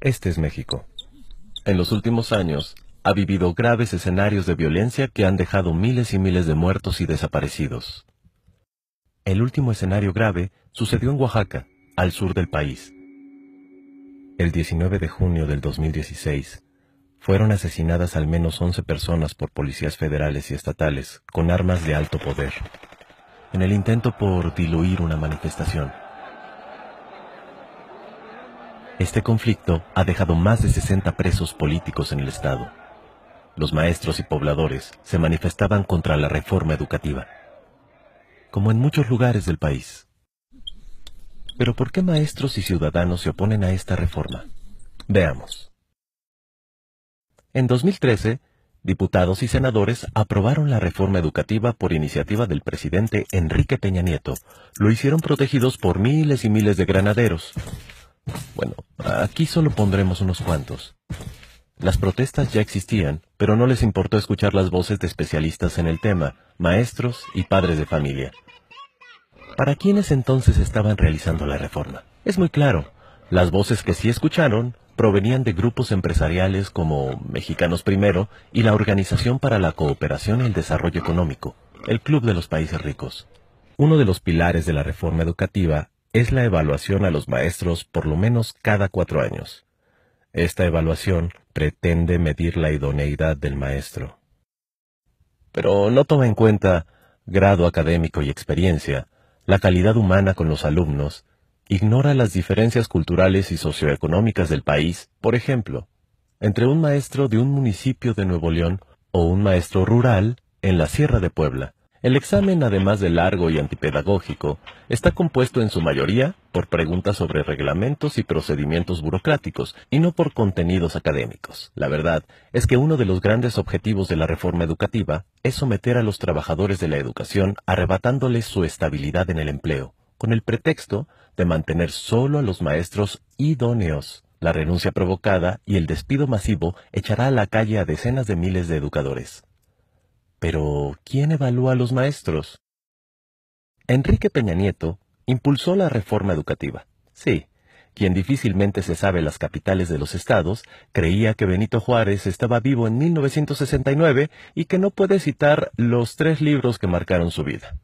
Este es México. En los últimos años, ha vivido graves escenarios de violencia que han dejado miles y miles de muertos y desaparecidos. El último escenario grave sucedió en Oaxaca, al sur del país. El 19 de junio del 2016, fueron asesinadas al menos 11 personas por policías federales y estatales con armas de alto poder, en el intento por diluir una manifestación. Este conflicto ha dejado más de 60 presos políticos en el estado. Los maestros y pobladores se manifestaban contra la reforma educativa, como en muchos lugares del país. Pero ¿por qué maestros y ciudadanos se oponen a esta reforma? Veamos. En 2013, diputados y senadores aprobaron la reforma educativa por iniciativa del presidente Enrique Peña Nieto. Lo hicieron protegidos por miles y miles de granaderos. Bueno, aquí solo pondremos unos cuantos. Las protestas ya existían, pero no les importó escuchar las voces de especialistas en el tema, maestros y padres de familia. ¿Para quiénes entonces estaban realizando la reforma? Es muy claro, las voces que sí escucharon provenían de grupos empresariales como Mexicanos Primero y la Organización para la Cooperación y el Desarrollo Económico, el Club de los Países Ricos. Uno de los pilares de la reforma educativa es la evaluación a los maestros por lo menos cada 4 años. Esta evaluación pretende medir la idoneidad del maestro. Pero no toma en cuenta grado académico y experiencia, la calidad humana con los alumnos, ignora las diferencias culturales y socioeconómicas del país, por ejemplo, entre un maestro de un municipio de Nuevo León o un maestro rural en la Sierra de Puebla. El examen, además de largo y antipedagógico, está compuesto en su mayoría por preguntas sobre reglamentos y procedimientos burocráticos, y no por contenidos académicos. La verdad es que uno de los grandes objetivos de la reforma educativa es someter a los trabajadores de la educación arrebatándoles su estabilidad en el empleo, con el pretexto de mantener solo a los maestros idóneos. La renuncia provocada y el despido masivo echará a la calle a decenas de miles de educadores. Pero, ¿quién evalúa a los maestros? Enrique Peña Nieto impulsó la reforma educativa. Sí, quien difícilmente se sabe las capitales de los estados, creía que Benito Juárez estaba vivo en 1969 y que no puede citar los 3 libros que marcaron su vida.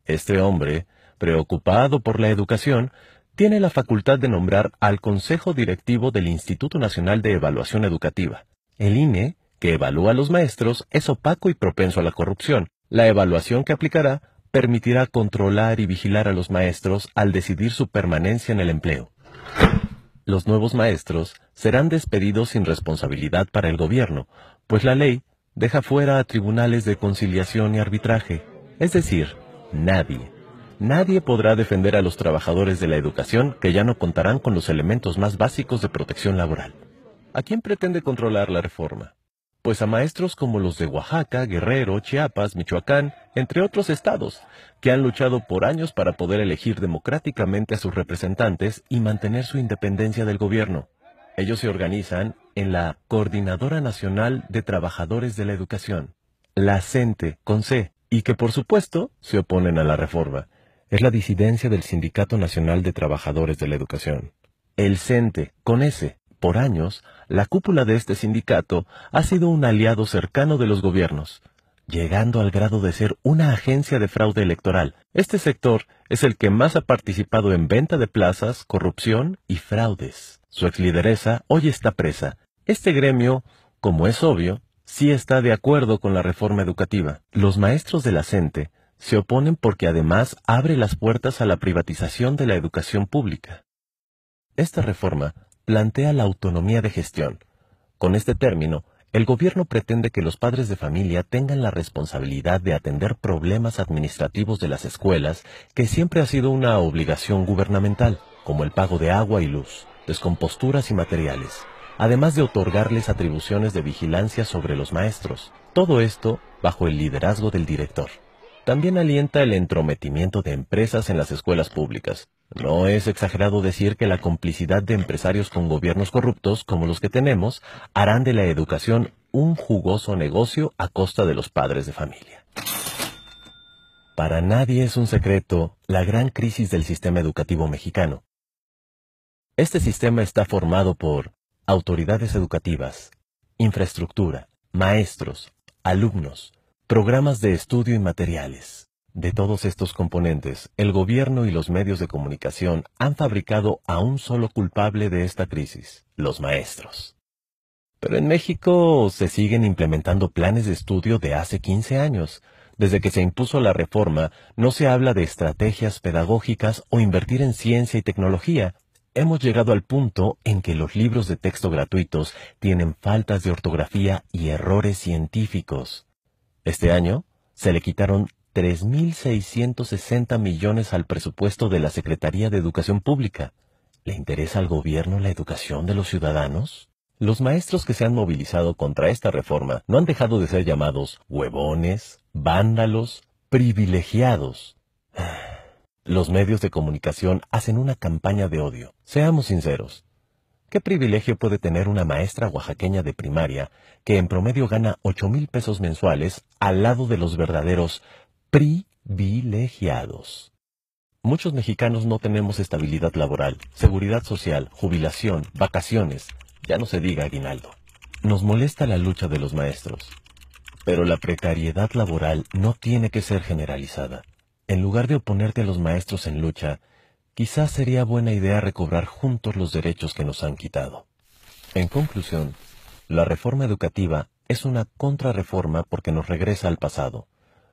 Este hombre, preocupado por la educación, tiene la facultad de nombrar al Consejo Directivo del Instituto Nacional de Evaluación Educativa. El INE, que evalúa a los maestros, es opaco y propenso a la corrupción. La evaluación que aplicará permitirá controlar y vigilar a los maestros al decidir su permanencia en el empleo. Los nuevos maestros serán despedidos sin responsabilidad para el gobierno, pues la ley deja fuera a tribunales de conciliación y arbitraje. Es decir, nadie podrá defender a los trabajadores de la educación que ya no contarán con los elementos más básicos de protección laboral. ¿A quién pretende controlar la reforma? Pues a maestros como los de Oaxaca, Guerrero, Chiapas, Michoacán, entre otros estados, que han luchado por años para poder elegir democráticamente a sus representantes y mantener su independencia del gobierno. Ellos se organizan en la Coordinadora Nacional de Trabajadores de la Educación, la CENTE, con C, y que por supuesto se oponen a la reforma. Es la disidencia del Sindicato Nacional de Trabajadores de la Educación, el CENTE, con S. Por años, la cúpula de este sindicato ha sido un aliado cercano de los gobiernos, llegando al grado de ser una agencia de fraude electoral. Este sector es el que más ha participado en venta de plazas, corrupción y fraudes. Su exlideresa hoy está presa. Este gremio, como es obvio, sí está de acuerdo con la reforma educativa. Los maestros de la CENTE se oponen porque además abre las puertas a la privatización de la educación pública. Esta reforma plantea la autonomía de gestión. Con este término, el gobierno pretende que los padres de familia tengan la responsabilidad de atender problemas administrativos de las escuelas, que siempre ha sido una obligación gubernamental, como el pago de agua y luz, descomposturas y materiales, además de otorgarles atribuciones de vigilancia sobre los maestros. Todo esto bajo el liderazgo del director. También alienta el entrometimiento de empresas en las escuelas públicas. No es exagerado decir que la complicidad de empresarios con gobiernos corruptos, como los que tenemos, harán de la educación un jugoso negocio a costa de los padres de familia. Para nadie es un secreto la gran crisis del sistema educativo mexicano. Este sistema está formado por autoridades educativas, infraestructura, maestros, alumnos, programas de estudio y materiales. De todos estos componentes, el gobierno y los medios de comunicación han fabricado a un solo culpable de esta crisis: los maestros. Pero en México se siguen implementando planes de estudio de hace 15 años. Desde que se impuso la reforma, no se habla de estrategias pedagógicas o invertir en ciencia y tecnología. Hemos llegado al punto en que los libros de texto gratuitos tienen faltas de ortografía y errores científicos. Este año se le quitaron 3.660 millones al presupuesto de la Secretaría de Educación Pública. ¿Le interesa al gobierno la educación de los ciudadanos? Los maestros que se han movilizado contra esta reforma no han dejado de ser llamados huevones, vándalos, privilegiados. Los medios de comunicación hacen una campaña de odio. Seamos sinceros. ¿Qué privilegio puede tener una maestra oaxaqueña de primaria que en promedio gana 8,000 pesos mensuales al lado de los verdaderos privilegiados? Muchos mexicanos no tenemos estabilidad laboral, seguridad social, jubilación, vacaciones, ya no se diga aguinaldo. Nos molesta la lucha de los maestros, pero la precariedad laboral no tiene que ser generalizada. En lugar de oponerte a los maestros en lucha, quizás sería buena idea recobrar juntos los derechos que nos han quitado. En conclusión, la reforma educativa es una contrarreforma porque nos regresa al pasado.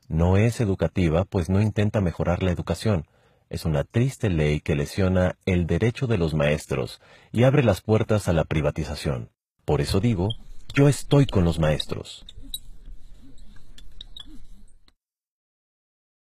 No es educativa, pues no intenta mejorar la educación. Es una triste ley que lesiona el derecho de los maestros y abre las puertas a la privatización. Por eso digo, yo estoy con los maestros.